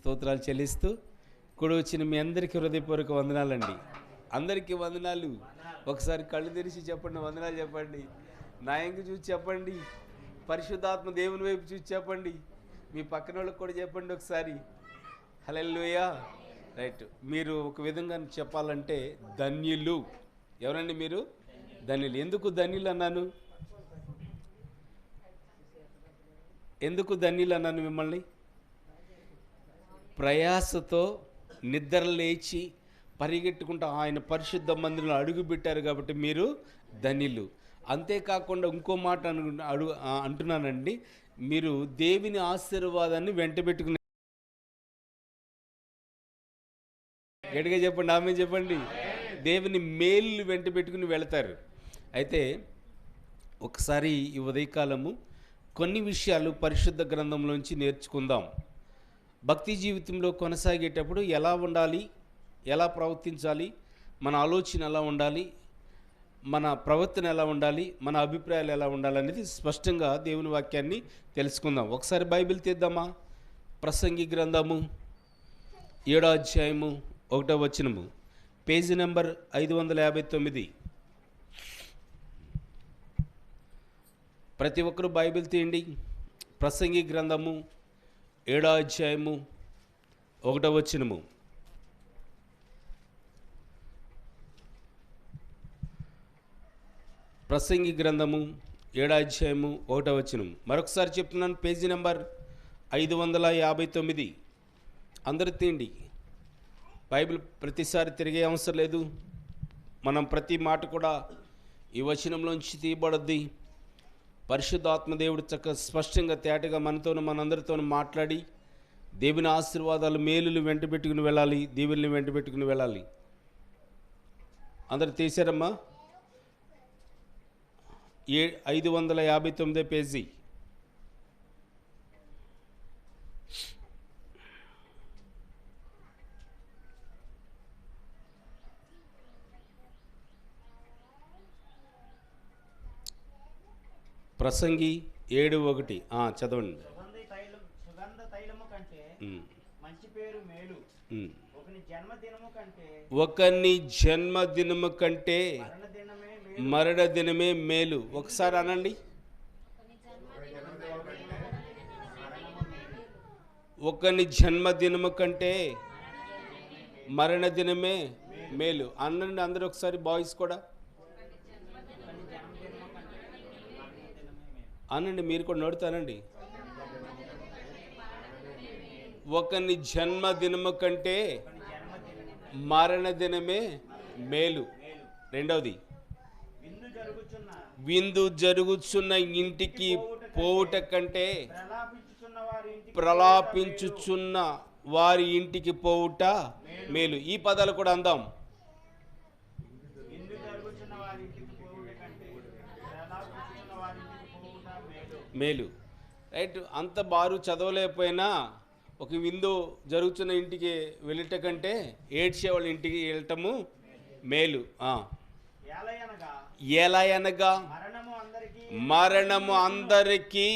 స్తోత్రాలు చెల్లిస్తూ కూడా వచ్చిన మీ అందరికీ హృదయపూర్వక వందనాలండి. అందరికీ వందనాలు. ఒకసారి కళ్ళు తెరిచి చెప్పండి, వందనాలు చెప్పండి. నాయంకి చూసి చెప్పండి, పరిశుద్ధాత్మ దేవుని వైపు చూసి చెప్పండి, మీ పక్కన వాళ్ళకి కూడా చెప్పండి ఒకసారి. హల్లెలూయా. రైట్. మీరు ఒక విధంగా చెప్పాలంటే ధన్యులు. ఎవరండి మీరు? ధన్యులు. ఎందుకు ధన్యులు అన్నాను? ఎందుకు ధన్యులు అన్నాను మిమ్మల్ని? ప్రయాసతో నిద్ర లేచి పరిగెట్టుకుంటూ ఆయన పరిశుద్ధ మందిరంలో అడుగు పెట్టారు కాబట్టి మీరు ధన్యులు. అంతేకాకుండా ఇంకో మాట అంటున్నానండి, మీరు దేవుని ఆశీర్వాదాన్ని వెంట పెట్టుకుని, గట్టిగా చెప్పండి, ఆమె చెప్పండి, దేవుని మేలు వెంట పెట్టుకుని వెళతారు. అయితే ఒకసారి ఈ ఉదయకాలము కొన్ని విషయాలు పరిశుద్ధ గ్రంథంలోంచి నేర్చుకుందాం. భక్తి జీవితంలో కొనసాగేటప్పుడు ఎలా ఉండాలి, ఎలా ప్రవర్తించాలి, మన ఆలోచన ఎలా ఉండాలి, మన ప్రవర్తన ఎలా ఉండాలి, మన అభిప్రాయాలు ఎలా ఉండాలి అనేది స్పష్టంగా దేవుని వాక్యాన్ని తెలుసుకుందాం. ఒకసారి బైబిల్ తీద్దామా? ప్రసంగి గ్రంథము 7వ అధ్యాయము 1వ వచనము, పేజీ నెంబర్ 559. ప్రతి ఒక్కరూ బైబిల్ తీయండి. ప్రసంగి గ్రంథము 7వ అధ్యాయము 1వ వచనము. ప్రసంగి గ్రంథము 7వ అధ్యాయము 1వ వచనం. మరొకసారి చెప్తున్నాను, పేజీ నెంబర్ 559. అందరూ తీయండి. బైబిల్ ప్రతిసారి తిరిగే అవసరం లేదు. మనం ప్రతి మాట కూడా ఈ వచనంలోంచి తీయబడద్ది. పరిశుద్ధాత్మ దేవుడు స్పష్టంగా తేటగా మనతోనూ మనందరితోనూ మాట్లాడి దేవుని ఆశీర్వాదాలు మేలులు వెంట పెట్టుకుని వెళ్ళాలి, దేవుల్ని వెంట పెట్టుకుని వెళ్ళాలి. అందరు తీశారమ్మా? 559 పేజీ. ప్రసంగి 7:1 చదవండి. సుగంధ తైలము కంటే మంచి పేరు మేలు, ఒకని జన్మదినము కంటే మరణ దినమే మేలు. ఒకసారి అనండి. ఒకని జన్మదినము కంటే మరణ దినమే మేలు అనండి. అందరూ ఒకసారి, బాయ్స్ కూడా అనండి, మీరు కూడా నడుతానండి. ఒకని జన్మదినము కంటే మరణ దినమే మేలు. రెండవది, విందు జరుగుచున్న ఇంటికి పోవుట కంటే ప్రలాపించుచున్న వారి ఇంటికి పోవుట మేలు. ఈ పదాలు కూడా అందాం. మేలు. రైట్. అంత బారు చదవలేకపోయినా ఒక విందు జరుగుతున్న ఇంటికి వెళ్ళట కంటే ఏడ్చే వాళ్ళ ఇంటికి వెళ్ళటము మేలు. ఎలా అనగా మరణము అందరికీ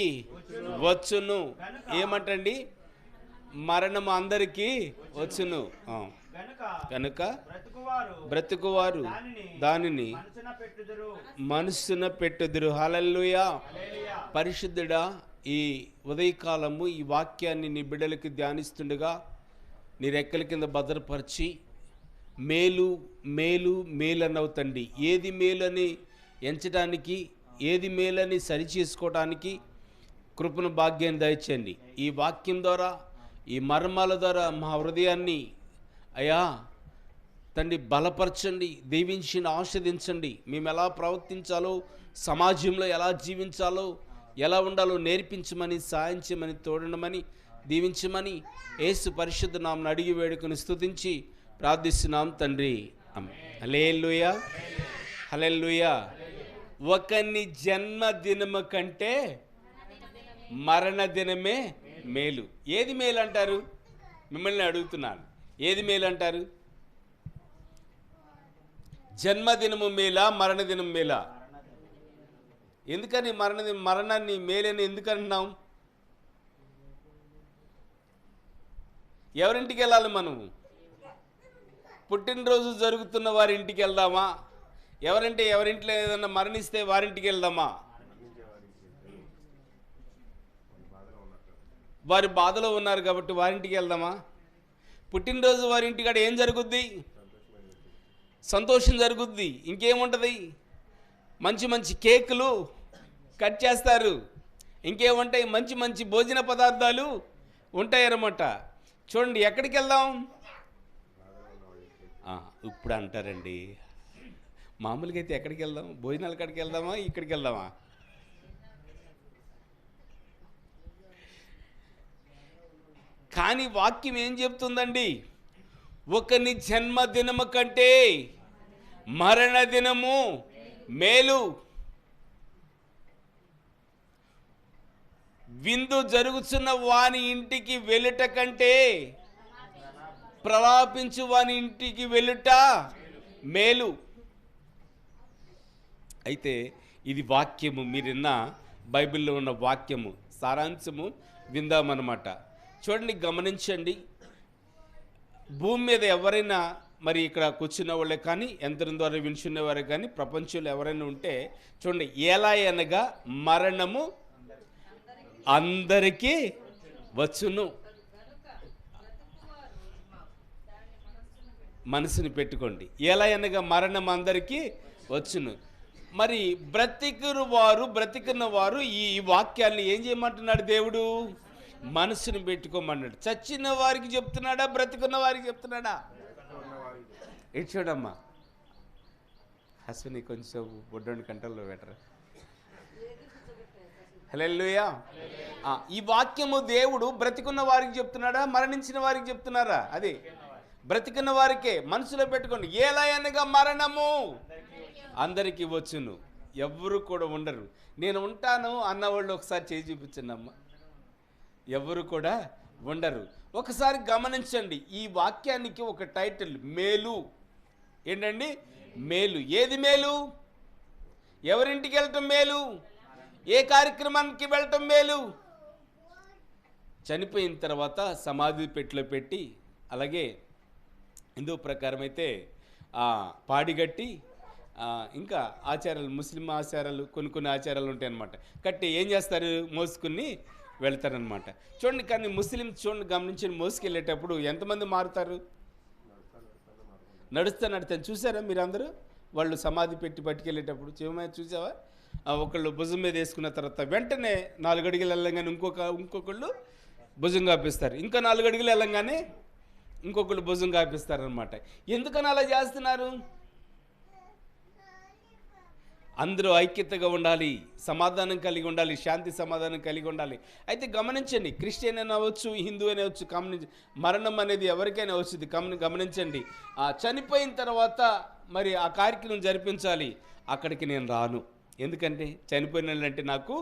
వచ్చును. ఏమంటండి? మరణము అందరికీ వచ్చును కనుక బ్రతుకువారు దానిని మనసున పెట్టుదురు. హల్లెలూయా. పరిశుద్ధుడా, ఈ ఉదయకాలము ఈ వాక్యాన్ని నీ బిడ్డలకి ధ్యానిస్తుండగా నీ రెక్కల కింద భద్రపరిచి మేలు మేలు మేలన్నవు తండ్రి. ఏది మేలని ఎంచడానికి, ఏది మేలని సరిచేసుకోవడానికి కృపను భాగ్యాన్ని దయచేయండి. ఈ వాక్యం ద్వారా, ఈ మర్మాల ద్వారా మా హృదయాన్ని అయ్యా తండ్రి బలపరచండి, దీవించి ఆస్వాదించండి. మేము ఎలా ప్రవర్తించాలో, సమాజంలో ఎలా జీవించాలో, ఎలా ఉండాలో నేర్పించమని, సాయం చేయమని, తోడమని, దీవించమని యేసు పరిశుద్ధ నామమున అడిగి వేడుకొని స్తుతించి ప్రార్థిస్తున్నాం తండ్రి. హల్లెలూయా, హల్లెలూయా. ఒకని జన్మదినము కంటే మరణ దినమే మేలు. ఏది మేలు అంటారు? మిమ్మల్ని అడుగుతున్నాను, ఏది మేలు అంటారు? జన్మదినము మేలా, మరణదినం మేలా? ఎందుకని మరణాన్ని మేలని ఎందుకు అంటున్నాం? ఎవరింటికి వెళ్ళాలి మనం? పుట్టినరోజు జరుగుతున్న వారి ఇంటికి వెళ్దామా? ఎవరింట్లో ఏదైనా మరణిస్తే వారింటికి వెళ్దామా? వారి బాధలో ఉన్నారు కాబట్టి వారింటికి వెళ్దామా? పుట్టినరోజు వారింటికాడ ఏం జరుగుద్ది? సంతోషం జరుగుద్ది. ఇంకేముంటుంది? మంచి మంచి కేకులు కట్ చేస్తారు. ఇంకేముంటాయి? మంచి మంచి భోజన పదార్థాలు ఉంటాయన్నమాట. చూడండి, ఎక్కడికి వెళ్దాం? ఇప్పుడు అంటారండి, మామూలుగా అయితే ఎక్కడికి వెళ్దాం? భోజనాల కాడికి వెళ్దామా, ఇక్కడికి వెళ్దామా? కానీ వాక్యం ఏం చెప్తుందండి? ఒకని జన్మదినము కంటే మరణ దినము మేలు. విందు జరుగుతున్న వాని ఇంటికి వెళ్ళుట కంటే ప్రలాపించు వాని ఇంటికి వెళ్ళుట మేలు. అయితే ఇది వాక్యము, మీరున్న బైబిల్లో ఉన్న వాక్యము సారాంశము విందామన్నమాట. చూడండి, గమనించండి. భూమి మీద ఎవరైనా, మరి ఇక్కడ కూర్చున్న వాళ్ళే కానీ, యంత్రం ద్వారా వినుచున్నవారే కానీ, ప్రపంచంలో ఎవరైనా ఉంటే చూడండి, ఎలా అనగా మరణము అందరికీ వచ్చును. మనసుని పెట్టుకోండి. ఎలా అనగా మరణం అందరికీ వచ్చును. మరి బ్రతికున్న వారు ఈ వాక్యాన్ని ఏం చేయమంటున్నాడు దేవుడు? మనసుని పెట్టుకోమన్నాడు. చచ్చిన వారికి చెప్తున్నాడా, బ్రతికున్న వారికి చెప్తున్నాడా? ఇటు చూడమ్మా, హస్బెండ్ కొంచెం బొడ్డోని కంట్రోల్లో పెట్టరా. హల్లెలూయా. ఈ వాక్యము దేవుడు బ్రతికున్న వారికి చెప్తున్నాడా, మరణించిన వారికి చెప్తున్నారా? అది బ్రతికున్న వారికే. మనసులో పెట్టుకోండి. ఎలా అనగా మరణము అందరికీ వచ్చును. ఎవరు కూడా ఉండరు. నేను ఉంటాను అన్నవాళ్ళు ఒకసారి చేయి చూపించండి అమ్మ. ఎవరు కూడా ఉండరు. ఒకసారి గమనించండి, ఈ వాక్యానికి ఒక టైటిల్ మేలు. ఏంటండి? మేలు. ఏది మేలు? ఎవరింటికి వెళ్ళటం మేలు? ఏ కార్యక్రమానికి వెళ్ళటం మేలు? చనిపోయిన తర్వాత సమాధి పెట్టిలో పెట్టి, అలాగే హిందూ ప్రకారం అయితే పాడిగట్టి, ఇంకా ఆచారాలు, ముస్లిం ఆచారాలు, కొన్ని ఆచారాలు ఉంటాయి అన్నమాట. కట్టి ఏం చేస్తారు? మోసుకుని వెళ్తారనమాట. చూడండి, కానీ ముస్లిం చూడండి, గమనించి మోసుకెళ్ళేటప్పుడు ఎంతమంది మారుతారు? నడుస్తాను చూసారా మీరు అందరూ? వాళ్ళు సమాధి పెట్టి పట్టుకెళ్ళేటప్పుడు చూసావా? ఒకళ్ళు భుజం మీద వేసుకున్న తర్వాత వెంటనే 4 అడుగులు వెళ్ళంగానే ఇంకొకళ్ళు భుజం కాపిస్తారు. ఇంకా 4 అడుగులు వెళ్ళంగానే ఇంకొకళ్ళు భుజం కాపిస్తారనమాట. ఎందుకని అలా చేస్తున్నారు? అందరూ ఐక్యతగా ఉండాలి, సమాధానం కలిగి ఉండాలి, శాంతి సమాధానం కలిగి ఉండాలి. అయితే గమనించండి, క్రిస్టియన్ అయినా అవ్వచ్చు, హిందూ అయినా అవచ్చు, మరణం అనేది ఎవరికైనా వచ్చింది. గమనించండి, చనిపోయిన తర్వాత మరి ఆ కార్యక్రమం జరిపించాలి. అక్కడికి నేను రాను. ఎందుకంటే చనిపోయిన వాళ్ళంటే నాకు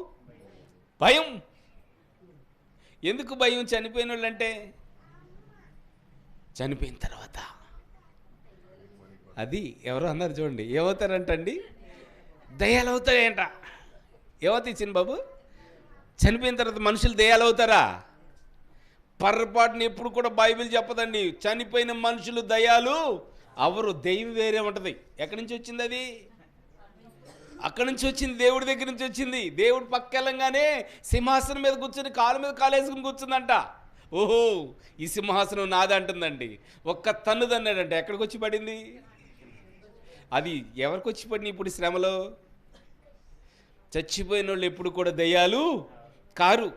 భయం. ఎందుకు భయం? చనిపోయిన వాళ్ళంటే చనిపోయిన తర్వాత అది ఎవరో అన్నారు చూడండి, ఏమవుతారంటండి? దయ్యాలు అవుతాయంట. ఏమవుతాయి చిన్న బాబు? చనిపోయిన తర్వాత మనుషులు దయ్యాలు అవుతారా? పొరపాటుని ఎప్పుడు కూడా బైబిల్ చెప్పదండి. చనిపోయిన మనుషులు దయ్యాలు అవరు. దెయ్యం వేరే ఉంటుంది. ఎక్కడి నుంచి వచ్చింది అది? అక్కడి నుంచి వచ్చింది, దేవుడి దగ్గర నుంచి వచ్చింది. దేవుడు పక్కెళ్ళంగానే సింహాసనం మీద కూర్చొని కాలు మీద కాలేసుకుని కూర్చుందంట. ఓహో, ఈ సింహాసనం నాది అంటుందండి. ఒక్క తన్నుదన్నాడంట. ఎక్కడికి వచ్చి పడింది అది? ఎవరికి వచ్చి పడింది ఇప్పుడు శ్రమలో? చచ్చిపోయిన వాళ్ళు ఎప్పుడు కూడా దయ్యాలు కారు.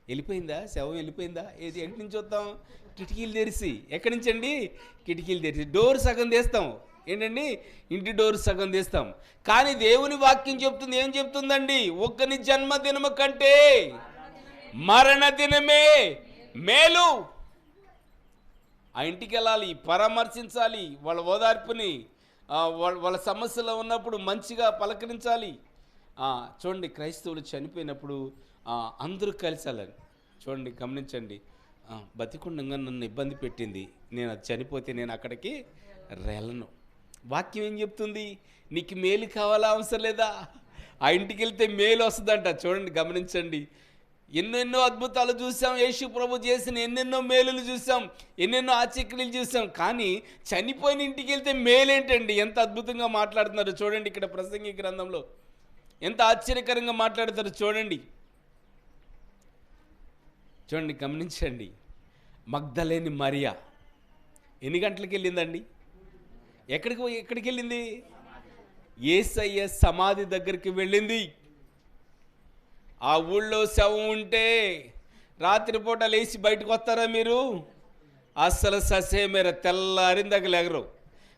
వెళ్ళిపోయిందా శవం? వెళ్ళిపోయిందా? ఏది? ఎక్కడి నుంచి వస్తాం? కిటికీలు తెరిచి. ఎక్కడి నుంచి అండి? కిటికీలు తెరిచి డోర్ సగం తీస్తాం. ఏంటండి? ఇంటి డోర్ సగం తీస్తాం. కానీ దేవుని వాక్యం చెప్తుంది, ఏం చెప్తుందండి? ఒకని జన్మదినము కంటే మరణ దినమే మేలు. ఆ ఇంటికి వెళ్ళాలి, పరామర్శించాలి, వాళ్ళ ఓదార్పుని, వాళ్ళ సమస్యలో ఉన్నప్పుడు మంచిగా పలకరించాలి. చూడండి, క్రైస్తవులు చనిపోయినప్పుడు అందరూ కలిసాలని. చూడండి, గమనించండి, బతికుండగా నన్ను ఇబ్బంది పెట్టింది, నేను అది చనిపోతే నేను అక్కడికి వెళ్ళను. వాక్యం ఏం చెప్తుంది? నీకు మేలు కావాలా? అవసరం లేదా? ఆ ఇంటికి వెళ్తే మేలు వస్తుందంట. చూడండి, గమనించండి, ఎన్నెన్నో అద్భుతాలు చూసాం, యేసు ప్రభు చేసిన ఎన్నెన్నో మేలులు చూసాం, ఎన్నెన్నో ఆశ్చర్యలు చూసాం. కానీ చనిపోయిన ఇంటికి వెళ్తే మేలేంటండి? ఎంత అద్భుతంగా మాట్లాడుతున్నారు చూడండి. ఇక్కడ ప్రసంగి గ్రంథంలో ఎంత ఆశ్చర్యకరంగా మాట్లాడతారు చూడండి. చూడండి, గమనించండి. మగ్దలేని మరియా ఎన్ని గంటలకు వెళ్ళిందండి? ఎక్కడికి వెళ్ళింది? యేసయ్య సమాధి దగ్గరికి వెళ్ళింది. ఆ ఊళ్ళో శవం ఉంటే రాత్రిపూట లేచి బయటకు వస్తారా మీరు? అస్సలు ససేమేర తెల్లారిందాక లేగరు.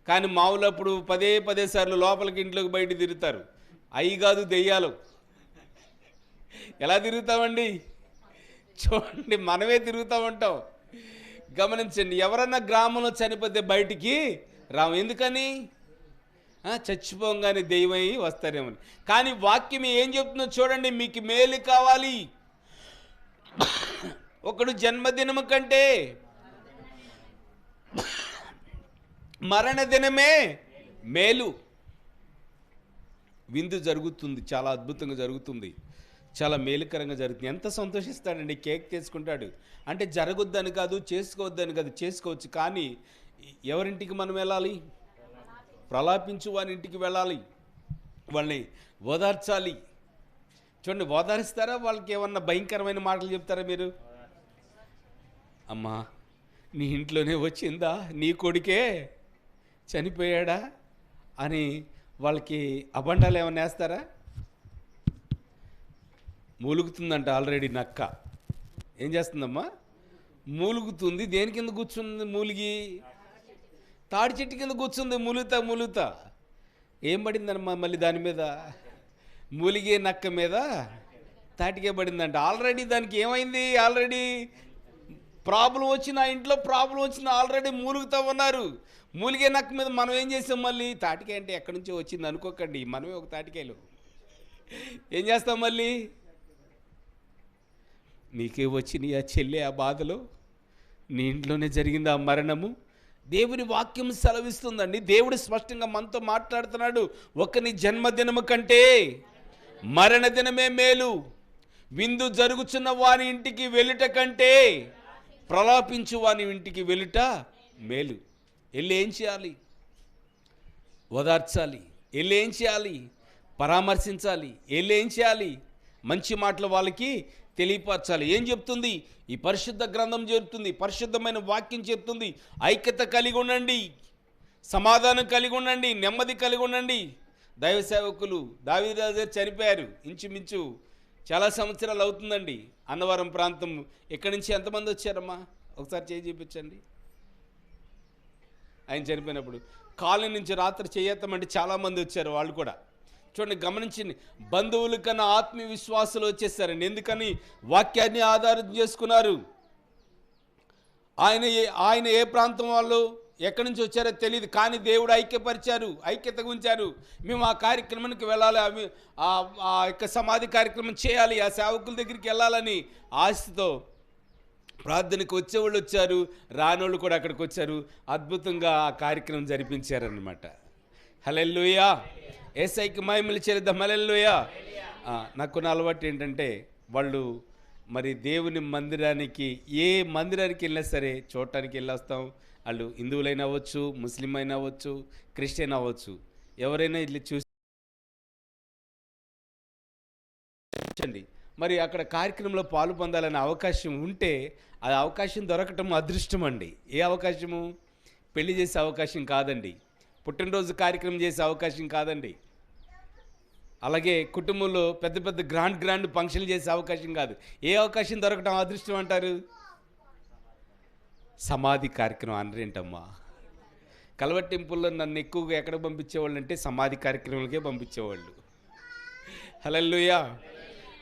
కానీ మామూలప్పుడు పదే సార్లు లోపలికి ఇంట్లోకి బయట తిరుగుతారు. అయి కాదు దెయ్యాలు. ఎలా తిరుగుతామండి? చూడండి, మనమే తిరుగుతూ ఉంటాం. గమనించండి, ఎవరన్నా గ్రామంలో చనిపోతే బయటికి రాము. ఎందుకని? చచ్చిపోగానే దెయ్యమై వస్తారేమని. కానీ వాక్యం ఏం చెప్తుందో చూడండి. మీకు మేలు కావాలి, ఒకడు జన్మదినము కంటే మరణ దినమే మేలు. విందు జరుగుతుంది, చాలా అద్భుతంగా జరుగుతుంది, చాలా మేలుకరంగా జరుగుతుంది. ఎంత సంతోషిస్తాడండి? కేక్ తీసుకుంటాడు. అంటే జరగొద్దని కాదు, చేసుకోవద్దని కాదు, చేసుకోవచ్చు. కానీ ఎవరింటికి మనం వెళ్ళాలి? ప్రలాపించు వారి ఇంటికి వెళ్ళాలి, వాళ్ళని ఓదార్చాలి. చూడండి, ఓదారిస్తారా? వాళ్ళకి ఏమన్నా భయంకరమైన మాటలు చెప్తారా మీరు? అమ్మా, నీ ఇంట్లోనే వచ్చిందా, నీ కొడుకే చనిపోయాడా అని వాళ్ళకి అబండాలు ఏమన్నా వేస్తారా? మూలుగుతుందంట ఆల్రెడీ నక్క. ఏం చేస్తుందమ్మా? మూలుగుతుంది. దేని కింద కూర్చుంది మూలిగి? తాడి చెట్టు కింద కూర్చుంది మూలుగుతా. ఏం పడిందమ్మా మళ్ళీ దాని మీద? మూలిగే నక్క మీద తాటికే పడిందంట. ఆల్రెడీ దానికి ఏమైంది? ఆల్రెడీ ప్రాబ్లం వచ్చింది, ఆ ఇంట్లో ప్రాబ్లం వచ్చింది, ఆల్రెడీ మూలుగుతూ ఉన్నారు. మూలిగే నక్క మీద మనం ఏం చేసాం? మళ్ళీ తాటికాయ అంటే ఎక్కడి నుంచో వచ్చింది అనుకోకండి, మనమే ఒక తాటికాయలు. ఏం చేస్తాం మళ్ళీ? నీకే వచ్చినాయి ఆ చెల్లె ఆ బాధలో, నీ ఇంట్లోనే జరిగింది ఆ మరణము. దేవుని వాక్యం సెలవిస్తుందండి. దేవుడు స్పష్టంగా మనతో మాట్లాడుతున్నాడు. ఒకని జన్మదినము కంటే మరణ దినమే మేలు. విందు జరుగుచున్న వాని ఇంటికి వెళ్ళుట కంటే ప్రలాపించు వాని ఇంటికి వెళ్ళుట మేలు. వెళ్ళి ఏం చేయాలి? ఓదార్చాలి. వెళ్ళి ఏం చేయాలి? పరామర్శించాలి. వెళ్ళి ఏం చేయాలి? మంచి మాటలు వాళ్ళకి తెలియపరచాలి. ఏం చెప్తుంది ఈ పరిశుద్ధ గ్రంథం? చెప్తుంది, పరిశుద్ధమైన వాక్యం చెప్తుంది. ఐక్యత కలిగి ఉండండి, సమాధానం కలిగి ఉండండి, నెమ్మది కలిగి ఉండండి. దైవ సేవకులు దావీదు గారు చనిపోయారు, ఇంచుమించు చాలా సంవత్సరాలు అవుతుందండి. అన్నవరం ప్రాంతం. ఎక్కడి నుంచి ఎంతమంది వచ్చారమ్మా? ఒకసారి చేయి చూపించండి. ఆయన చనిపోయినప్పుడు కాలనీ నుంచి రాత్రి చేయత్తమంటే చాలామంది వచ్చారు. వాళ్ళు కూడా చూడండి, గమనించండి. బంధువుల కన్నా ఆత్మీయ విశ్వాసాలు వచ్చేసారండి. ఎందుకని? వాక్యాన్ని ఆధారం చేసుకున్నారు. ఆయన ఏ ప్రాంతం వాళ్ళు ఎక్కడి నుంచి వచ్చారో తెలియదు, కానీ దేవుడు ఐక్యపరిచారు, ఐక్యతగా ఉంచారు. మేము ఆ కార్యక్రమానికి వెళ్ళాలి, ఆ యొక్క సమాధి కార్యక్రమం చేయాలి, ఆ సేవకుల దగ్గరికి వెళ్ళాలని ఆశతో ప్రార్థనకు వచ్చేవాళ్ళు వచ్చారు, రానోళ్ళు కూడా అక్కడికి వచ్చారు. అద్భుతంగా ఆ కార్యక్రమం జరిపించారనమాట. హల్లెలూయా. యేసయ్యకి మహిమలు చెల్లిద్దాం. హల్లెలూయా. నాకు నా అలవాటు ఏంటంటే, వాళ్ళు మరి దేవుని మందిరానికి, ఏ మందిరానికి వెళ్ళినా సరే చూడటానికి వెళ్ళొస్తాం. వాళ్ళు హిందువులైనా అవ్వచ్చు, ముస్లిం అయినా అవ్వచ్చు, క్రిస్టియన్ అవ్వచ్చు, ఎవరైనా ఇట్లా చూసండి. మరి అక్కడ కార్యక్రమంలో పాలు పొందాలనే అవకాశం ఉంటే, ఆ అవకాశం దొరకటం అదృష్టం అండి. ఏ అవకాశము? పెళ్లి చేసే అవకాశం కాదండి, పుట్టినరోజు కార్యక్రమం చేసే అవకాశం కాదండి, అలాగే కుటుంబంలో పెద్ద పెద్ద గ్రాండ్ ఫంక్షన్లు చేసే అవకాశం కాదు. ఏ అవకాశం దొరకటం అదృష్టం అంటారు? సమాధి కార్యక్రమం అనరేంటమ్మా? కల్వర్ టెంపుల్లో నన్ను ఎక్కువగా ఎక్కడ పంపించేవాళ్ళు అంటే సమాధి కార్యక్రమాలకే పంపించేవాళ్ళు. హల్లెలూయా.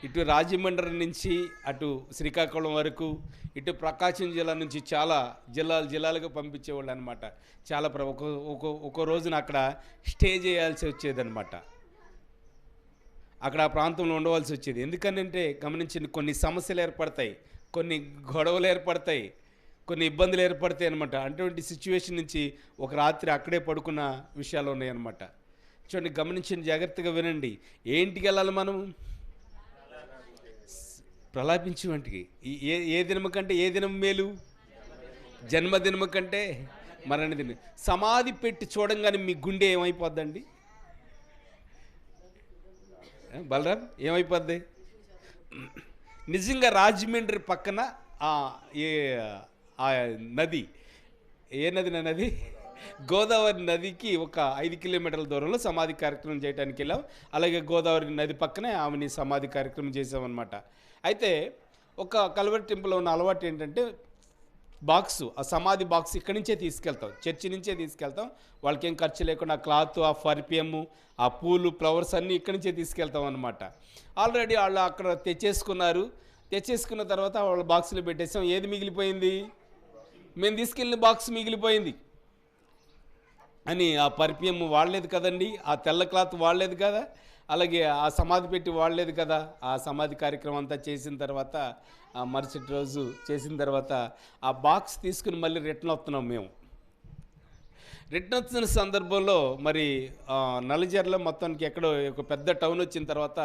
ఇటు రాజమండ్రి నుంచి అటు శ్రీకాకుళం వరకు, ఇటు ప్రకాశం జిల్లా నుంచి చాలా జిల్లాలుగా పంపించేవాళ్ళు అనమాట. చాలా ఒక రోజున అక్కడ స్టే చేయాల్సి వచ్చేదన్నమాట. అక్కడ ఆ ప్రాంతంలో ఉండవలసి వచ్చేది. ఎందుకనంటే గమనించండి, కొన్ని సమస్యలు ఏర్పడతాయి, కొన్ని గొడవలు ఏర్పడతాయి, కొన్ని ఇబ్బందులు ఏర్పడతాయి అనమాట. అటువంటి సిచ్యువేషన్ నుంచి ఒక రాత్రి అక్కడే పడుకున్న విషయాలు ఉన్నాయన్నమాట. చూడండి, గమనించండి, జాగ్రత్తగా వినండి. ఏంటికి వెళ్ళాలి మనం? ప్రలాపించి వంటికి ఏ దినము కంటే ఏ దినం మేలు? జన్మదినము కంటే మరణ దినం. సమాధి పెట్టి చూడంగానే మీ గుండె ఏమైపోద్దండి? బలరాం ఏమైపోద్ది? నిజంగా రాజమండ్రి పక్కన ఆ నది, ఏ నది నది? గోదావరి నదికి ఒక 5 కిలోమీటర్ల దూరంలో సమాధి కార్యక్రమం చేయడానికి వెళ్ళాం. అలాగే గోదావరి నది పక్కనే ఆమెని సమాధి కార్యక్రమం చేసామన్నమాట. అయితే ఒక కల్వరి టెంపుల్లో ఉన్న అలవాటు ఏంటంటే బాక్సు, ఆ సమాధి బాక్స్ ఇక్కడి నుంచే తీసుకెళ్తాం, చర్చి నుంచే తీసుకెళ్తాం. వాళ్ళకేం ఖర్చు లేకుండా క్లాత్, ఆ పర్ఫ్యూము, ఆ పూలు, ఫ్లవర్స్ అన్నీ ఇక్కడి నుంచే తీసుకెళ్తాం అనమాట. ఆల్రెడీ వాళ్ళు అక్కడ తెచ్చేసుకున్నారు. తెచ్చేసుకున్న తర్వాత వాళ్ళ బాక్సులో పెట్టేసాం. ఏది మిగిలిపోయింది? మేము తీసుకెళ్ళిన బాక్స్ మిగిలిపోయింది అని. ఆ పర్ఫ్యూమ్ వాడలేదు కదండి, ఆ తెల్ల క్లాత్ వాడలేదు కదా, అలాగే ఆ సమాధి పెట్టి వాడలేదు కదా. ఆ సమాధి కార్యక్రమం అంతా చేసిన తర్వాత, ఆ మరుసటి రోజు చేసిన తర్వాత ఆ బాక్స్ తీసుకుని మళ్ళీ రిటర్న్ వస్తున్నాం మేము. రిటర్న్ వచ్చిన సందర్భంలో మరి నల్లజర్ల మొత్తానికి ఎక్కడో ఒక పెద్ద టౌన్ వచ్చిన తర్వాత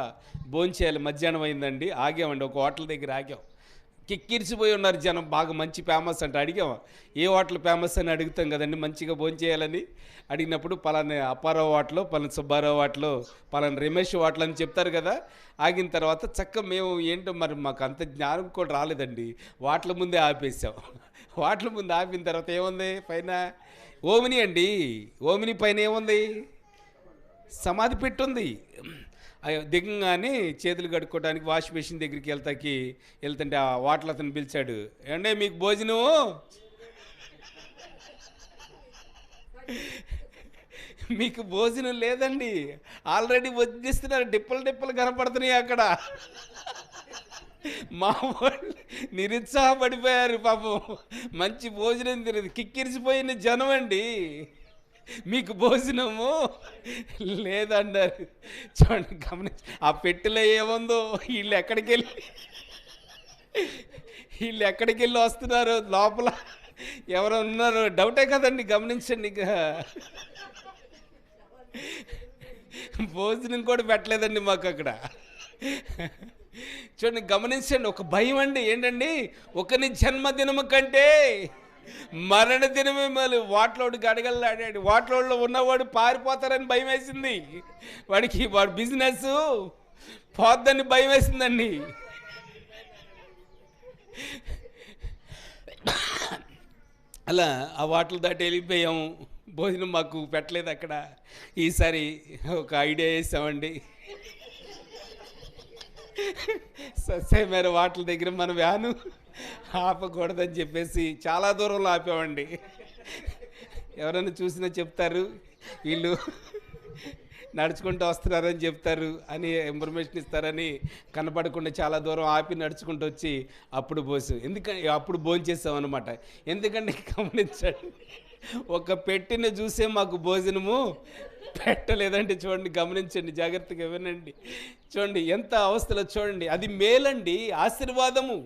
భోంచేయాలి, మధ్యాహ్నం అయిందండి. ఆగామండి, ఒక హోటల్ దగ్గర ఆగాం. కిక్కిరిసిపోయి ఉన్నారు జనం, బాగా మంచి ఫేమస్ అంటే. అడిగాం ఏ హోటల్ ఫేమస్ అని అడుగుతాం కదండి, మంచిగా భోంచేయాలని. అడిగినప్పుడు పలానా అప్పారావు హోటల్, పలానా సుబ్బారావు హోటల్, పలానా రమేష్ హోటల్ అని చెప్తారు కదా. ఆగిన తర్వాత చక్కగా మేము ఏంటో మరి మాకు అంత జ్ఞానం కూడా రాలేదండి, హోటల్ ముందే ఆపేసాం. హోటల్ ముందు ఆపిన తర్వాత ఏముంది పైన? ఓమిని అండి. ఓమిని పైన ఏముంది? సమాధి పెట్టుంది. దిగంగానే చేతులు కడుక్కోవడానికి వాష్ బేసిన్ దగ్గరికి వెళ్తుంటే ఆ వాటర్ అతను పిలిచాడు, ఏమంటే మీకు భోజనం? మీకు భోజనం లేదండి, ఆల్రెడీ వడ్డిస్తున్నారు, డిప్పలు కనపడుతున్నాయి అక్కడ. మా వాళ్ళు నిరుత్సాహపడిపోయారు పాపం. మంచి భోజనం తినదు, కిక్కిరిసిపోయిన జనం అండి. మీకు భోజనము లేదన్నారు. చూడండి, గమనించి ఆ పెట్టెలో ఏముందో, వీళ్ళు ఎక్కడికి వెళ్ళి వస్తున్నారు, లోపల ఎవరో ఉన్నారో డౌటే కదండి. గమనించండి, భోజనం కూడా పెట్టలేదండి మాకు అక్కడ. చూడండి, గమనించండి, ఒక భయం అండి. ఏంటండి? ఒకని జన్మదినము కంటే మరణ దినమే మళ్ళీ. వాటిలోడు గడగలాడాడు. వాటిలో ఉన్నవాడు పారిపోతారని భయం వేసింది వాడికి. వాడు బిజినెస్ పోద్దని భయం వేసిందండి. అలా ఆ వాటిలు దాటి వెళ్ళిపోయాము. భోజనం మాకు పెట్టలేదు అక్కడ. ఈసారి ఒక ఐడియా వేసామండి, ససేమేర వాటిల దగ్గర మన వ్యాను ఆపకూడదని చెప్పేసి చాలా దూరంలో ఆపామండి. ఎవరైనా చూసినా చెప్తారు వీళ్ళు నడుచుకుంటూ వస్తున్నారని చెప్తారు అని ఇన్ఫర్మేషన్ ఇస్తారని కనపడకుండా చాలా దూరం ఆపి నడుచుకుంటూ వచ్చి అప్పుడు అప్పుడు భోంచేసాం అనమాట. ఎందుకంటే గమనించండి, ఒక పెట్టిన చూసే మాకు భోజనము పెట్టలేదండి. చూడండి, గమనించండి, జాగ్రత్తగా వినండి. చూడండి ఎంత అవస్థలో చూడండి. అది మేలండి, ఆశీర్వాదము,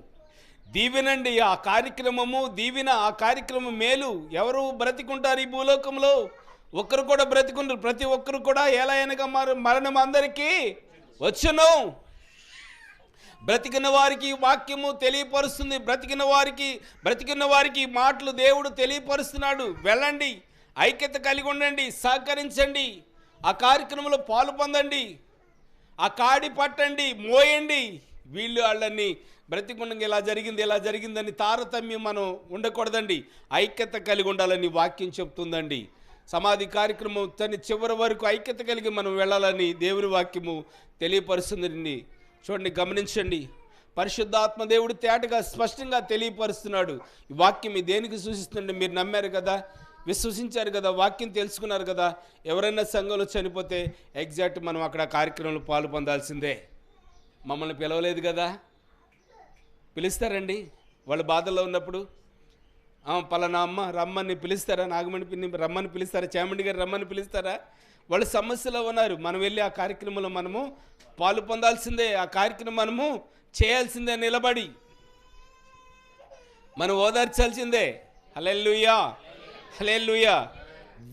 దీవెనండి. ఆ కార్యక్రమము దీవెన, ఆ కార్యక్రమం మేలు. ఎవరు బ్రతికుంటారు ఈ భూలోకంలో? ఒక్కరు కూడా బ్రతికుంటారు. ప్రతి ఒక్కరు కూడా ఎలా అయినగా మరణం అందరికీ వచ్చును. బ్రతికిన వారికి వాక్యము తెలియపరుస్తుంది. బ్రతికిన వారికి మాటలు దేవుడు తెలియపరుస్తున్నాడు. వెళ్ళండి, ఐక్యత కలిగి ఉండండి, సహకరించండి, ఆ కార్యక్రమంలో పాలు పొందండి, ఆ కాడి పట్టండి, మోయండి. వీళ్ళు వాళ్ళని బ్రతికుండగా ఇలా జరిగిందని తారతమ్యం మనం ఉండకూడదండి. ఐక్యత కలిగి ఉండాలని వాక్యం చెప్తుందండి. సమాధి కార్యక్రమం తన చివరి వరకు ఐక్యత కలిగి మనం వెళ్ళాలని దేవుని వాక్యము తెలియపరుస్తుందండి. చూడండి, గమనించండి, పరిశుద్ధాత్మ దేవుడు తేటగా స్పష్టంగా తెలియపరుస్తున్నాడు. ఈ వాక్యం దేనికి సూచిస్తుందంటే, మీరు నమ్మారు కదా, విశ్వసించారు కదా, వాక్యం తెలుసుకున్నారు కదా. ఎవరైనా సంఘంలో చనిపోతే ఎగ్జాక్ట్ మనం అక్కడ కార్యక్రమంలో పాలు పొందాల్సిందే. మమ్మల్ని పిలవలేదు కదా, పిలుస్తారండి వాళ్ళు బాధల్లో ఉన్నప్పుడు. పలానా అమ్మ రమ్మని పిలుస్తారా? నాగమణి పిన్ని రమ్మని పిలుస్తారా? చామండి గారు రమ్మని పిలుస్తారా? వాళ్ళు సమస్యలో ఉన్నారు. మనం వెళ్ళి ఆ కార్యక్రమంలో మనము పాలు పొందాల్సిందే. ఆ కార్యక్రమం మనము చేయాల్సిందే. నిలబడి మనం ఓదార్చాల్సిందే. హల్లెలూయా, హల్లెలూయా.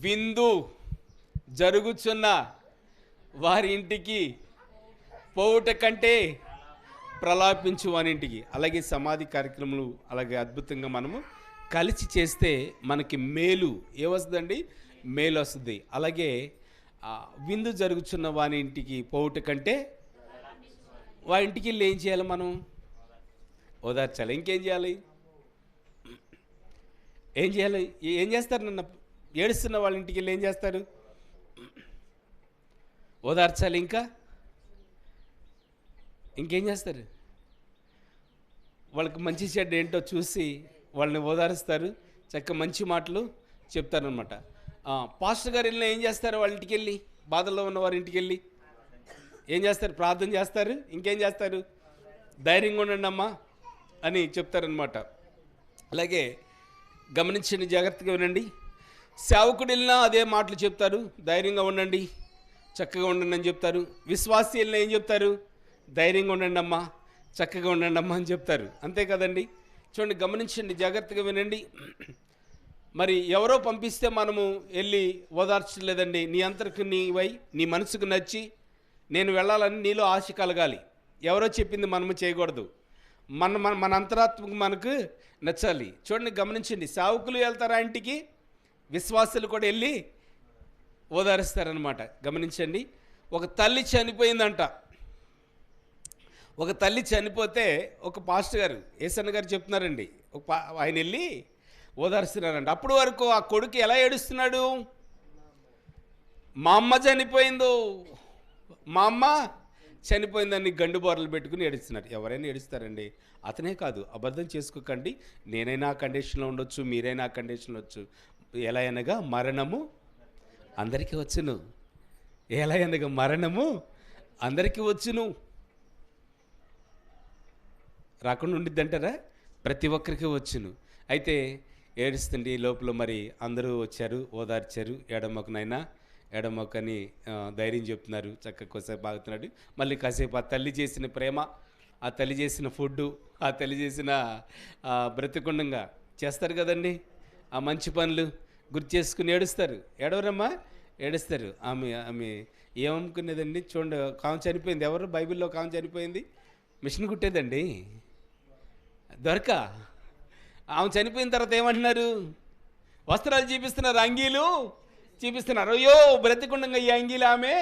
విందు జరుగుచున్న వారి ఇంటికి పోవుట కంటే ప్రలాపించు వానింటికి. అలాగే సమాధి కార్యక్రమాలు అలాగే అద్భుతంగా మనము కలిసి చేస్తే మనకి మేలు ఏమొస్తుందండి? మేలు వస్తుంది. అలాగే విందు జరుగుతున్న వాని ఇంటికి పోవుట కంటే వారి ఇంటికి వెళ్ళి ఏం చేయాలి? మనం ఓదార్చాలి. ఇంకేం చేయాలి? ఏం చేయాలి? ఏం చేస్తారు? నన్ను ఏడుస్తున్న వాళ్ళ ఇంటికి వెళ్ళి ఏం చేస్తారు? ఓదార్చాలి. ఇంకేం చేస్తారు? వాళ్ళకి మంచి చెడ్డ ఏంటో చూసి వాళ్ళని ఓదారుస్తారు, చక్కగా మంచి మాటలు చెప్తారనమాట. పాస్టర్ గారు వెళ్ళినా ఏం చేస్తారు? వాళ్ళ ఇంటికి వెళ్ళి, బాధల్లో ఉన్న వారి ఇంటికి వెళ్ళి ఏం చేస్తారు? ప్రార్థన చేస్తారు. ఇంకేం చేస్తారు? ధైర్యంగా ఉండండి అమ్మా అని చెప్తారనమాట. అలాగే గమనించండి, జాగ్రత్తగా వినండి. సేవకుడు వెళ్ళినా అదే మాటలు చెప్తారు, ధైర్యంగా ఉండండి, చక్కగా ఉండండి అని చెప్తారు. విశ్వాసి వెళ్ళినా ఏం చెప్తారు? ధైర్యంగా ఉండండి అమ్మా, చక్కగా ఉండండి అమ్మా అని చెప్తారు. అంతే కదండి? చూడండి, గమనించండి, జాగ్రత్తగా వినండి. మరి ఎవరో పంపిస్తే మనము వెళ్ళి ఓదార్చలేదండి. నీ అంతరకు నీవై నీ మనసుకు నచ్చి నేను వెళ్ళాలని నీలో ఆశ కలగాలి. ఎవరో చెప్పింది మనము చేయకూడదు. మన అంతరాత్మకు మనకు నచ్చాలి. చూడండి, గమనించండి, సేవకులు వెళ్తారా ఇంటికి, విశ్వాసులు కూడా వెళ్ళి ఓదారుస్తారనమాట. గమనించండి, ఒక తల్లి చనిపోయిందంట. ఒక తల్లి చనిపోతే ఒక పాస్టర్ గారు, ఏసన్న గారు చెప్తున్నారండి, ఆయన వెళ్ళి ఓదారుస్తున్నారంట. అప్పటి వరకు ఆ కొడుకు ఎలా ఏడుస్తున్నాడు? మా అమ్మ చనిపోయిందో, మా అమ్మ చనిపోయిందని గండు బోర్రలు పెట్టుకుని ఏడుస్తున్నారు. ఎవరైనా ఏడుస్తారండి. అతనే కాదు, అబద్ధం చేసుకోకండి. నేనైనా ఆ కండిషన్లో ఉండొచ్చు, మీరైనా ఆ కండిషన్లో వచ్చు. ఎలా అనగా మరణము అందరికీ వచ్చును. ఎలా అనగా మరణము అందరికీ వచ్చును. రాకుండా ఉండిద్దంటారా? ప్రతి ఒక్కరికి వచ్చును. అయితే ఏడుస్తుంది లోపల. మరి అందరూ వచ్చారు, ఓదార్చారు. ఎడమొకనైనా ఎడమొకని ధైర్యం చెప్తున్నారు. చక్కగా కొద్దిసేపు బాగుతున్నాడు. మళ్ళీ కాసేపు ఆ తల్లి చేసిన ప్రేమ, ఆ తల్లి చేసిన ఫుడ్డు, ఆ తల్లి చేసిన బ్రతికుండంగా చేస్తారు కదండి, ఆ మంచి పనులు గుర్తు చేసుకుని ఏడుస్తారు. ఏడవరమ్మా? ఏడుస్తారు. ఆమె ఏమనుకునేదండి? చూడండి, కామ చనిపోయింది. ఎవరు బైబిల్లో కామ చనిపోయింది? మిషన్ కుట్టేదండి. దొరక ఆమె చనిపోయిన తర్వాత ఏమంటున్నారు? వస్త్రాలు చూపిస్తున్నారు, అంగీలు చూపిస్తున్నారు. అయ్యో, బ్రతికుండంగా ఈ అంగీలు ఆమె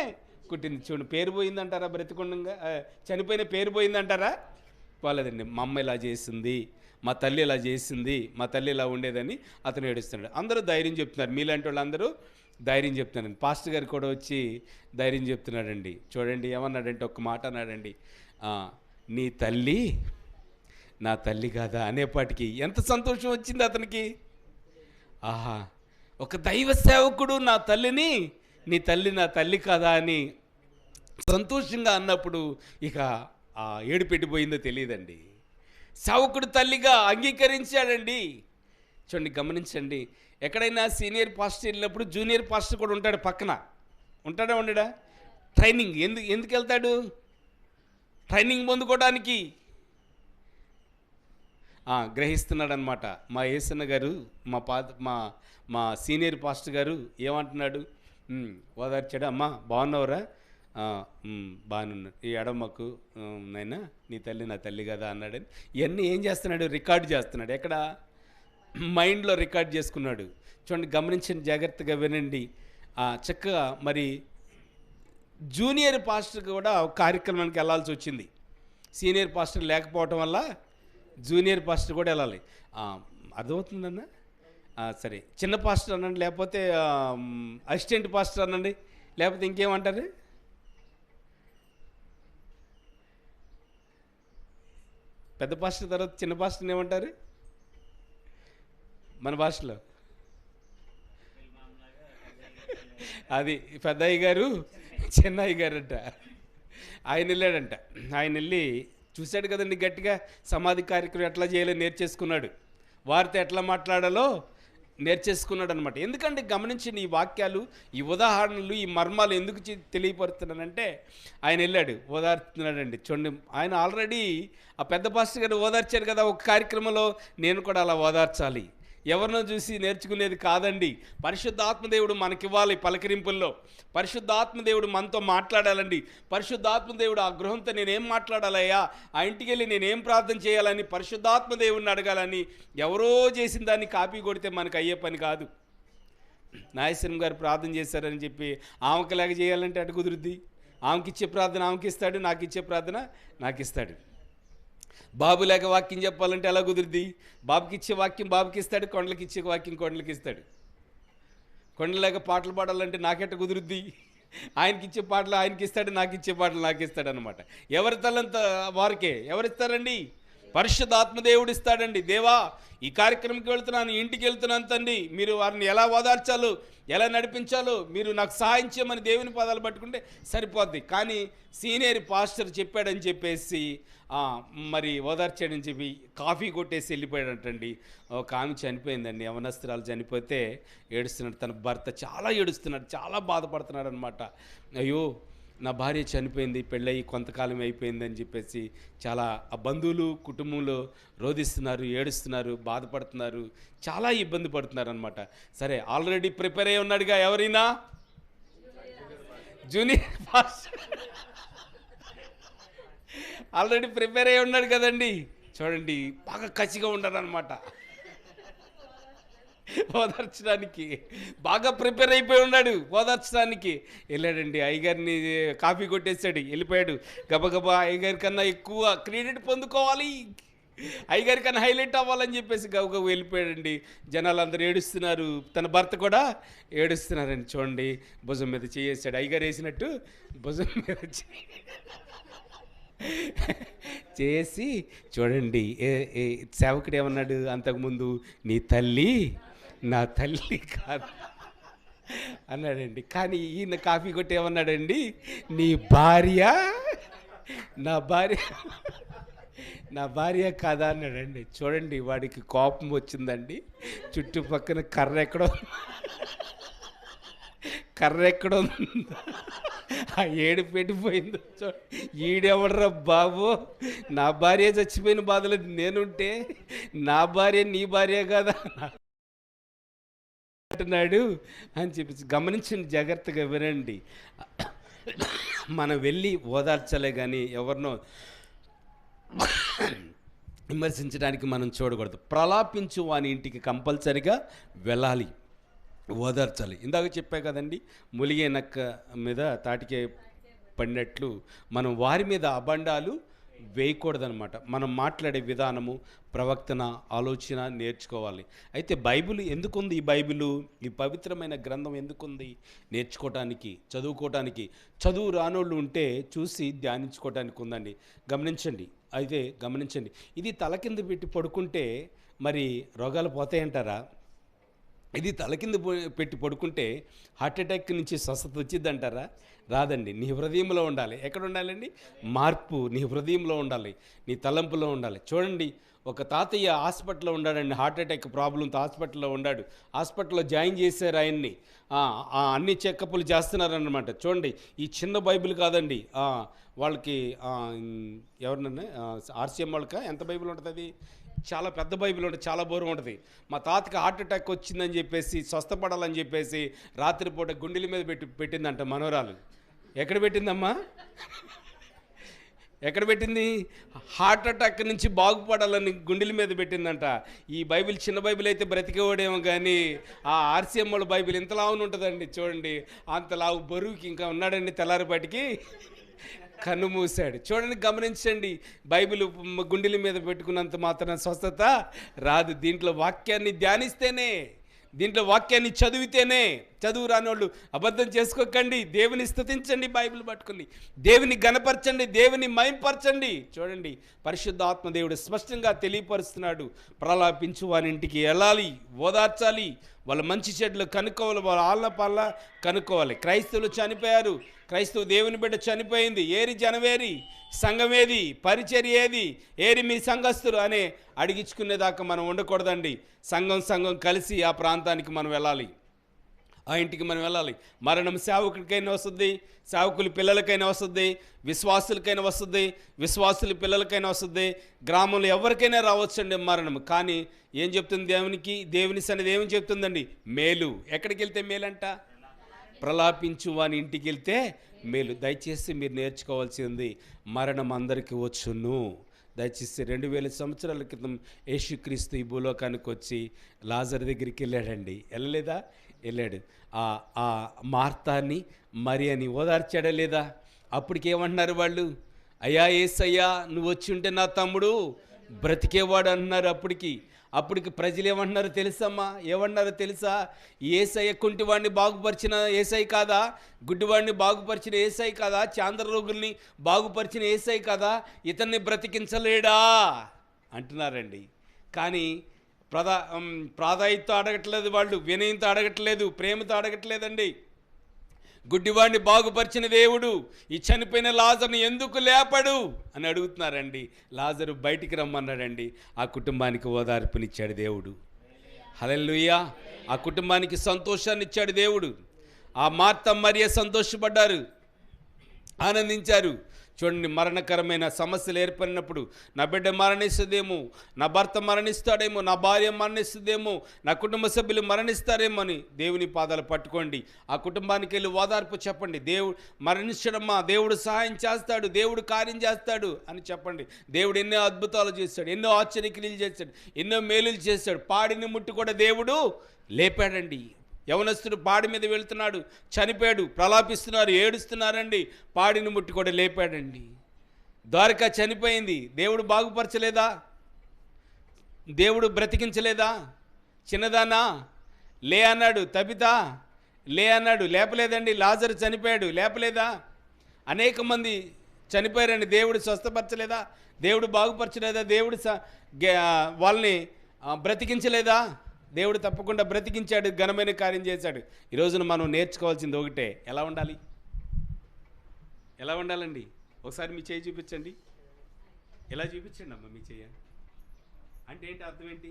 కుట్టింది. చూడండి, పేరు పోయిందంటారా? బ్రతికుండంగా చనిపోయిన పేరు పోయిందంటారా? పోలేదండి. మా అమ్మ ఇలా చేసింది, మా తల్లి ఇలా చేసింది, మా తల్లి ఇలా ఉండేదని అతను ఏడుస్తున్నాడు. అందరూ ధైర్యం చెప్తున్నారు. మీలాంటి వాళ్ళు అందరూ ధైర్యం చెప్తున్నారండి. పాస్టర్ గారు కూడా వచ్చి ధైర్యం చెప్తున్నాడండి. చూడండి, ఏమన్నాడంటే ఒక్క మాట అన్నాడండి, నీ తల్లి నా తల్లి కాదా అనేపాటికి ఎంత సంతోషం వచ్చింది అతనికి. ఆహా, ఒక దైవ సేవకుడు నా తల్లిని నీ తల్లి నా తల్లి కాదా అని సంతోషంగా అన్నప్పుడు ఇక ఆ ఏడు పెట్టిపోయిందో తెలియదండి. సేవకుడు తల్లిగా అంగీకరించాడండి. చూడండి, గమనించండి, ఎక్కడైనా సీనియర్ పాస్టర్ వెళ్ళినప్పుడు జూనియర్ పాస్టర్ కూడా ఉంటాడు పక్కన. ఉంటాడా? ఉండడా? ట్రైనింగ్ ఎందుకు వెళ్తాడు? ట్రైనింగ్ పొందుకోవడానికి. గ్రహిస్తున్నాడు అనమాట. మా యేసన్న గారు, మా సీనియర్ పాస్టర్ గారు ఏమంటున్నాడు? ఓదార్చాడు. అమ్మా బాగున్నావురా? బాగున్నాడు. ఈ ఎడమ్మకు నైనా నీ తల్లి నా తల్లి కదా అన్నాడని ఇవన్నీ ఏం చేస్తున్నాడు? రికార్డు చేస్తున్నాడు. ఎక్కడ? మైండ్లో రికార్డ్ చేసుకున్నాడు. చూడండి, గమనించండి, జాగ్రత్తగా వినండి. చక్కగా మరి జూనియర్ పాస్టర్ కూడా ఒక కార్యక్రమానికి వెళ్ళాల్సి వచ్చింది. సీనియర్ పాస్టర్ లేకపోవటం వల్ల జూనియర్ పాస్టర్ కూడా వెళ్ళాలి. అర్థమవుతుందన్న? సరే, చిన్న పాస్టర్ అనండి, లేకపోతే అసిస్టెంట్ పాస్టర్ అనండి, లేకపోతే ఇంకేమంటారు? పెద్ద పాస్టర్ తర్వాత చిన్న పాస్టర్ని ఏమంటారు మన భాషలో? అది పెద్దయ్య గారు, చిన్నయ్య గారంట. ఆయన వెళ్ళాడంట. ఆయన వెళ్ళి చూశాడు కదండి, గట్టిగా సమాధి కార్యక్రమం ఎట్లా చేయాలో నేర్చేసుకున్నాడు. వారితో ఎట్లా మాట్లాడాలో నేర్చేసుకున్నాడు అనమాట. ఎందుకంటే గమనించిన ఈ వాక్యాలు, ఈ ఉదాహరణలు, ఈ మర్మాలు ఎందుకు తెలియపరుతున్నానంటే ఆయన వెళ్ళాడు, ఓదార్చుతున్నాడండి. చూడండి, ఆయన ఆల్రెడీ ఆ పెద్ద పాస్టర్ గారు ఓదార్చారు కదా ఒక కార్యక్రమంలో, నేను కూడా అలా ఓదార్చాలి. ఎవరినో చూసి నేర్చుకునేది కాదండి. పరిశుద్ధాత్మదేవుడు మనకివ్వాలి పలకరింపుల్లో. పరిశుద్ధాత్మదేవుడు మనతో మాట్లాడాలండి. పరిశుద్ధాత్మదేవుడు ఆ గృహంతో నేనేం మాట్లాడాలయ్యా, ఆ ఇంటికి వెళ్ళి నేనేం ప్రార్థన చేయాలని పరిశుద్ధాత్మదేవుడిని అడగాలని. ఎవరో చేసిన దాన్ని కాపీ కొడితే మనకు అయ్యే పని కాదు. నాగేశ్వరం గారు ప్రార్థన చేశారని చెప్పి ఆమెకులాగా చేయాలంటే అటు కుదురుద్ది. ఆమెకి ఇచ్చే ప్రార్థన ఆమెకి ఇస్తాడు, నాకు ఇచ్చే ప్రార్థన నాకు ఇస్తాడు. బాబు లేక వాక్యం చెప్పాలంటే ఎలా కుదురుద్ది? బాబుకి ఇచ్చే వాక్యం బాబుకి ఇస్తాడు, కొండలకి ఇచ్చే వాక్యం కొండలకి ఇస్తాడు. కొండలేక పాటలు పాడాలంటే నాకెట్ట కుదురుద్ది? ఆయనకి ఇచ్చే పాటలు ఆయనకి ఇస్తాడు, నాకు ఇచ్చే పాటలు నాకు ఇస్తాడు అనమాట. ఎవరి తలంత వారికే. ఎవరిస్తారండి? పరిశుద్ధాత్మదేవుడు ఇస్తాడండి. దేవా, ఈ కార్యక్రమంకి వెళ్తున్నాను, ఇంటికి వెళ్తున్నాను తండ్రి, మీరు వారిని ఎలా ఓదార్చాలో, ఎలా నడిపించాలో మీరు నాకు సహాయం చేయమని దేవుని పదాలు పట్టుకుంటే సరిపోద్ది. కానీ సీనియర్ పాస్టర్ చెప్పాడని చెప్పేసి మరి ఓదార్చాడని చెప్పి కాఫీ కొట్టేసి వెళ్ళిపోయాడంటండి. ఒక ఆమె చనిపోయిందండి. యవనస్తురాలు చనిపోతే ఏడుస్తున్నాడు. తన భర్త చాలా ఏడుస్తున్నాడు, చాలా బాధపడుతున్నాడు అనమాట. అయ్యో, నా భార్య చనిపోయింది, పెళ్ళయి కొంతకాలం అయిపోయిందని చెప్పేసి చాలా ఆ బంధువులు కుటుంబంలో రోధిస్తున్నారు, ఏడుస్తున్నారు, బాధపడుతున్నారు, చాలా ఇబ్బంది పడుతున్నారు అనమాట. సరే, ఆల్రెడీ ప్రిపేర్ అయి ఉన్నాడుగా ఎవరైనా జూనియర్ పాస్టర్ ఆల్రెడీ ప్రిపేర్ అయి ఉన్నాడు కదండి. చూడండి, బాగా కసిగా ఉన్నాడనమాట. ఓదార్చడానికి బాగా ప్రిపేర్ అయిపోయి ఉన్నాడు. ఓదార్చడానికి వెళ్ళాడండి. అయ్యగారిని కాఫీ కొట్టేశాడు, వెళ్ళిపోయాడు. గబగబా అయ్యగారి కన్నా ఎక్కువ క్రెడిట్ పొందుకోవాలి, అయ్యగారి కన్నా హైలైట్ అవ్వాలని చెప్పేసి గబగబా వెళ్ళిపోయాడండి. జనాలు అందరూ ఏడుస్తున్నారు, తన భర్త కూడా ఏడుస్తున్నారండి. చూడండి, భుజం మీద చేసాడు. అయ్యగారు వేసినట్టు భుజం మీద చేసి చూడండి, సేవకుడు ఏమన్నాడు అంతకుముందు? నీ తల్లి నా తల్లి కాదు అన్నాడండి. కానీ ఈయన కాఫీ కొట్టి ఏమన్నాడండి? నీ భార్య నా భార్య నా భార్య కాదా అన్నాడండి. చూడండి, వాడికి కోపం వచ్చిందండి. చుట్టుపక్కన కర్ర ఎక్కడో ఆ ఏడు పెట్టిపోయిందో. ఈడెవడరా బాబు, నా భార్య చచ్చిపోయిన బాధలు నేనుంటే నా భార్య నీ భార్య కదా అంటున్నాడు అని చెప్పేసి గమనించండి, జాగ్రత్తగా వినండి. మనం వెళ్ళి ఓదార్చలే కానీ ఎవరినో విమర్శించడానికి మనం చూడకూడదు. ప్రలాపించు వాని ఇంటికి కంపల్సరిగా వెళ్ళాలి, ఓదార్చాలి. ఇందాక చెప్పా కదండి, ములిగే నక్క మీద తాటికే పడినట్లు మనం వారి మీద అబండాలు వేయకూడదనమాట. మనం మాట్లాడే విధానము, ప్రవక్తన, ఆలోచన నేర్చుకోవాలి. అయితే బైబిల్ ఎందుకుంది? ఈ పవిత్రమైన గ్రంథం ఎందుకుంది? నేర్చుకోవటానికి, చదువుకోవటానికి. చదువు రానోళ్ళు ఉంటే చూసి ధ్యానించుకోవటానికి ఉందండి. గమనించండి, ఇది తల కింద పెట్టి పడుకుంటే మరి రోగాలు పోతాయంటారా? ఇది తల కింద పెట్టి పడుకుంటే హార్ట్ అటాక్ నుంచి స్వస్థత వచ్చిందంటారా? రాదండి. నీ హృదయంలో ఉండాలి. ఎక్కడ ఉండాలండి? మార్పు నీ హృదయంలో ఉండాలి, నీ తలంపులో ఉండాలి. చూడండి, ఒక తాతయ్య హాస్పిటల్లో ఉన్నాడండి. హార్ట్ అటాక్ ప్రాబ్లంతో హాస్పిటల్లో ఉన్నాడు. హాస్పిటల్లో జాయిన్ చేశారు ఆయన్ని. అన్ని చెకప్లు చేస్తున్నారన్నమాట. చూడండి, ఈ చిన్న బైబిల్ కాదండి. వాళ్ళకి ఎవరినన్నా ఆర్సీఎం వాళ్ళకి ఎంత బైబిల్ ఉంటుంది? అది చాలా పెద్ద బైబిల్ ఉంటుంది, చాలా బోరం ఉంటుంది. మా తాతకి హార్ట్ అటాక్ వచ్చిందని చెప్పేసి, స్వస్థపడాలని చెప్పేసి రాత్రిపూట గుండెల మీద పెట్టిందంట మనోరాలు. ఎక్కడ పెట్టిందమ్మా? ఎక్కడ పెట్టింది? హార్ట్ అటాక్ నుంచి బాగుపడాలని గుండెల మీద పెట్టిందంట. ఈ బైబిల్ చిన్న బైబిల్ అయితే బ్రతికేవాడేమో, కానీ ఆ ఆర్సీఎం వాళ్ళ బైబిల్ ఇంత లావున ఉంటుందండి. చూడండి, అంత లావు బరువుకి ఇంకా ఉన్నాడండి. తెల్లారిపాటికి కన్ను మూసాడు. చూడండి, గమనించండి, బైబిల్ గుండెల మీద పెట్టుకున్నంత మాత్రం స్వస్థత రాదు. దీంట్లో వాక్యాన్ని ధ్యానిస్తేనే, దీంట్లో వాక్యాన్ని చదివితేనే. చదువు రానోళ్ళు అబద్ధం చేసుకోకండి, దేవుని స్తుతించండి, బైబిల్ పట్టుకుని దేవుని గణపరచండి, దేవుని మహింపరచండి. చూడండి, పరిశుద్ధాత్మ దేవుడు స్పష్టంగా తెలియపరుస్తున్నాడు. ప్రలాపించు వారి ఇంటికి వెళ్ళాలి, ఓదార్చాలి, వాళ్ళ మంచి చెడ్లు కనుక్కోవాలి, వాళ్ళ ఆళ్ళ పాళ్ళ కనుక్కోవాలి. క్రైస్తవులు చనిపోయారు, క్రైస్తవ దేవుని బిడ్డ చనిపోయింది. ఏరి జనవేరి, సంఘమేది, పరిచర్య ఏది, ఏరి మీ సంఘస్థులు అనే అడిగించుకునేదాకా మనం ఉండకూడదండి. సంఘం కలిసి ఆ ప్రాంతానికి మనం వెళ్ళాలి. ఆ ఇంటికి మనం వెళ్ళాలి. మరణం సేవకుడికైనా వస్తుంది, సేవకుల పిల్లలకైనా వస్తుంది, విశ్వాసులకైనా వస్తుంది, విశ్వాసుల పిల్లలకైనా వస్తుంది, గ్రామంలో ఎవరికైనా రావచ్చండి మరణం. కానీ ఏం చెప్తుంది దేవుని సన్నిధి ఏమని చెప్తుందండి? మేలు. ఎక్కడికి వెళ్తే మేలంట? ప్రలాపించు వాని ఇంటికి వెళ్తే మేలు. దయచేసి మీరు నేర్చుకోవాల్సింది, మరణం అందరికీ వచ్చును. దయచేసి 2000 సంవత్సరాల క్రితం యేసుక్రీస్తు ఈ భూలోకానికి వచ్చి లాజరు దగ్గరికి వెళ్ళాడండి. వెళ్ళలేదా? వెళ్ళాడు. ఆ మార్తాని మరియని ఓదార్చాడా లేదా? అప్పటికేమంటున్నారు వాళ్ళు? అయ్యా యేసయ్యా, నువ్వు వచ్చి ఉంటే నా తమ్ముడు బ్రతికేవాడు అంటున్నారు. అప్పటికి ప్రజలు ఏమంటున్నారో తెలుసమ్మా? ఏమన్నారో తెలుసా? యేసయ్య కుంటివాడిని బాగుపరిచిన యేసయ్య కాదా? గుడ్డివాడిని బాగుపరిచిన యేసయ్య కాదా? చాంద్రరోగుల్ని బాగుపరిచిన యేసయ్య కాదా? ఇతన్ని బ్రతికించలేడా అంటున్నారండి. కానీ ప్రాధాన్యత అడగట్లేదు, వాళ్ళు వినయంతో అడగట్లేదు, ప్రేమతో అడగట్లేదండి. గుడ్డివాడిని బాగుపరిచిన దేవుడు ఈ చనిపోయిన లాజరుని ఎందుకు లేపడు అని అడుగుతున్నారండి. లాజరు బయటికి రమ్మన్నాడండి. ఆ కుటుంబానికి ఓదార్పునిచ్చాడు దేవుడు. హల్లెలూయా. ఆ కుటుంబానికి సంతోషాన్ని ఇచ్చాడు దేవుడు. ఆ మార్త మరియ సంతోషపడ్డారు, ఆనందించారు. చూడండి, మరణకరమైన సమస్యలు ఏర్పడినప్పుడు నా బిడ్డ మరణిస్తుందేమో, నా భర్త మరణిస్తాడేమో, నా భార్య మరణిస్తుందేమో, నా కుటుంబ సభ్యులు మరణిస్తారేమో అని దేవుని పాదాలు పట్టుకోండి. ఆ కుటుంబానికి వెళ్ళి ఓదార్పు చెప్పండి. దేవుడు మరణించడమ్మా, దేవుడు సహాయం చేస్తాడు, దేవుడు కార్యం చేస్తాడు అని చెప్పండి. దేవుడు ఎన్నో అద్భుతాలు చేస్తాడు, ఎన్నో ఆశ్చర్యక్రియలు చేస్తాడు, ఎన్నో మేలులు చేస్తాడు. పాడిని ముట్టి కూడా దేవుడు లేపాడండి. యవనస్తుడు పాడి మీద వెళ్తున్నాడు, చనిపోయాడు, ప్రలాపిస్తున్నారు, ఏడుస్తున్నారండి. పాడిని ముట్టి కూడా లేపాడండి. ద్వారక చనిపోయింది, దేవుడు బాగుపరచలేదా? దేవుడు బ్రతికించలేదా? చిన్నదానా లే అన్నాడు, తబితా లే అన్నాడు, లేపలేదండి. లాజరు చనిపోయాడు, లేపలేదా? అనేక మంది చనిపోయారండి, దేవుడు స్వస్థపరచలేదా? దేవుడు బాగుపరచలేదా? దేవుడు వాళ్ళని బ్రతికించలేదా? దేవుడు తప్పకుండా బ్రతికించాడు, ఘనమైన కార్యం చేశాడు. ఈరోజున మనం నేర్చుకోవాల్సింది ఒకటే, ఎలా ఉండాలి? ఎలా ఉండాలండి? ఒకసారి మీ చేయి చూపించండి. ఎలా చూపించండి అమ్మ మీ చేయ అంటే ఏంటి? అర్థం ఏంటి?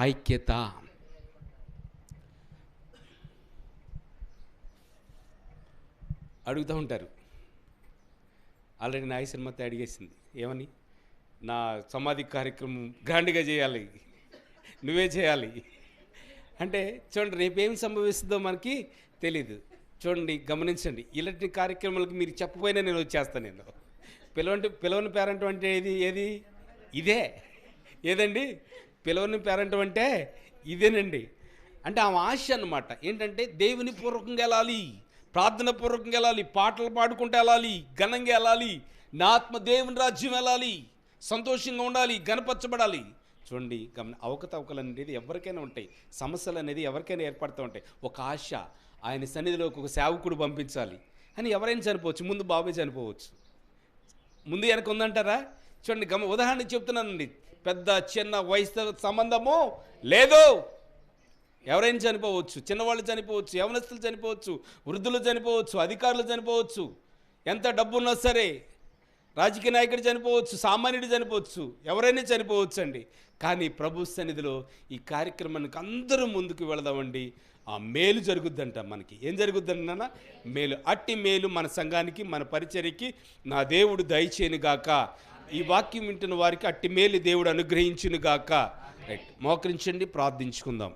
ఐక్యత. అడుగుతూ ఉంటారు. ఆల్రెడీ నా సినిమాతో అడిగేసింది, ఏమని? నా సమాధి కార్యక్రమం గ్రాండ్గా చేయాలి, నువ్వే చేయాలి అంటే. చూడండి, రేపేమి సంభవిస్తుందో మనకి తెలీదు. చూడండి, గమనించండి. ఇలాంటి కార్యక్రమాలకు మీరు చెప్పపోయినా నేను వచ్చేస్తాను. నేను పిలవని పేరెంట్ అంటే ఏది? ఇదే. ఏదండి? పిలవని పేరెంట్ అంటే ఇదేనండి. అంటే ఆ ఆశ అన్నమాట. ఏంటంటే దేవుని పూర్వకంగా వెళ్ళాలి, ప్రార్థన పూర్వకంగా వెళ్ళాలి, పాటలు పాడుకుంటూ వెళ్ళాలి, ఘనంగా వెళ్ళాలి, నా ఆత్మ దేవుని రాజ్యం వెళ్ళాలి, సంతోషంగా ఉండాలి, గణపరచబడాలి. చూడండి, అవకతవకలు అనేది ఎవరికైనా ఉంటాయి, సమస్యలు అనేది ఎవరికైనా ఏర్పడుతూ ఉంటాయి. ఒక ఆశ, ఆయన సన్నిధిలోకి ఒక సేవకుడు పంపించాలి అని. ఎవరైనా చనిపోవచ్చు, ముందు బాబే చనిపోవచ్చు, ముందు వెనక ఉందంటారా? చూడండి, ఉదాహరణ చెప్తున్నానండి. పెద్ద చిన్న వయసు సంబంధము లేదు, ఎవరైనా చనిపోవచ్చు. చిన్నవాళ్ళు చనిపోవచ్చు, యవనస్తులు చనిపోవచ్చు, వృద్ధులు చనిపోవచ్చు, అధికారులు చనిపోవచ్చు, ఎంత డబ్బున్నా సరే. రాజకీయ నాయకుడు చనిపోవచ్చు, సామాన్యుడు చనిపోవచ్చు, ఎవరైనా చనిపోవచ్చు అండి. కానీ ప్రభు సన్నిధిలో ఈ కార్యక్రమానికి అందరూ ముందుకు వెళదామండి. ఆ మేలు జరుగుద్దంట మనకి. ఏం జరుగుద్దంట? మేలు. అట్టి మేలు మన సంఘానికి, మన పరిచర్యకి నా దేవుడు దయచేయను గాక. ఈ వాక్యం వింటున్న వారికి అట్టి మేలు దేవుడు అనుగ్రహించును గాక. రైట్, మోకరించండి, ప్రార్థించుకుందాం.